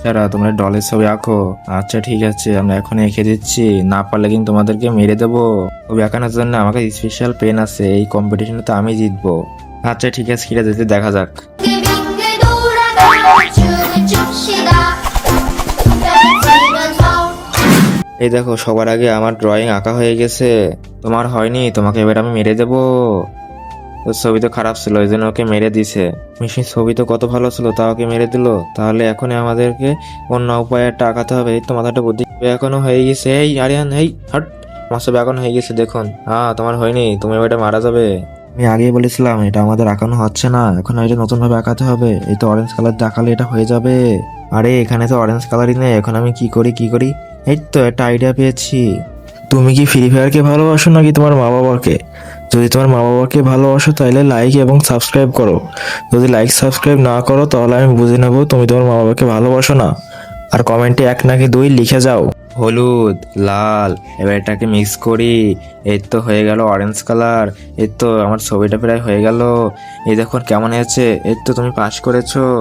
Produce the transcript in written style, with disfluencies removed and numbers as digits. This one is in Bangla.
যারা তোমরা ডলের ছবি আঁকো। আচ্ছা ঠিক আছে, আমরা এখন এঁকে দিচ্ছি, না পারলে কিন্তু তোমাদেরকে মেরে দেবো। ছবি আঁকানোর জন্য আমাকে স্পেশাল পেন আছে, এই কম্পিটিশনে তো আমি জিতবো। আচ্ছা ঠিক আছে, কিরা যেতে দেখা যাক। 빙글빙글 돌아가 춤을 춥시다 펴지는 손 এই দেখো, সবার আগে আমার ড্রয়িং আঁকা হয়ে গেছে। তোমার হয়নি, তোমাকে এবার আমি মেরে দেবো। তোর ছবি তো খারাপ ছিল, এই জন্য ওকে মেরে দিছে। মিশির ছবি তো কত ভালো ছিল, তা ওকে মেরে দিল। তাহলে এখন আমাদেরকে অন্য উপায়ে একটা আঁকাতে হবে। এই তো মাথাটা বুদ্ধি এখনো হয়ে গেছে। এই আরিয়ান, এই হট, আমার ছবি এখন হয়ে গেছে দেখুন। হ্যাঁ, তোমার হয়নি, তুমি এবার মারা যাবে। আমি আগেই বলেছিলাম এটা আমাদের আঁকানো হচ্ছে না, এখন এটা নতুন ভাবে আঁকাতে হবে। এই তো অরেঞ্জ কালার দিয়ে আঁকালে এটা হয়ে যাবে। আরে এখানে তো অরেঞ্জ কালারই নেই, এখন আমি কি করি। এই তো একটা আইডিয়া পেয়েছি। তুমি কি ফ্রি ফায়ারকে ভালোবাসো নাকি তোমার মা বাবাকে? যদি তোমার মা বাবাকে ভালোবাসো তাহলে লাইক এবং সাবস্ক্রাইব করো। যদি লাইক সাবস্ক্রাইব না করো তাহলে আমি বুঝে নেবো তুমি তোমার মা বাবাকে ভালোবাসো না। আর কমেন্টে 1 নাকি 2 লিখে যাও। হলুদ, লাল, এবার এটাকে মিক্স করি। এই তো হয়ে গেল অরেঞ্জ কালার। এই তো আমার ছবিটা প্রায় হয়ে গেল। এই দেখুন কেমন হয়েছে। এই তো তুমি পাস করেছো।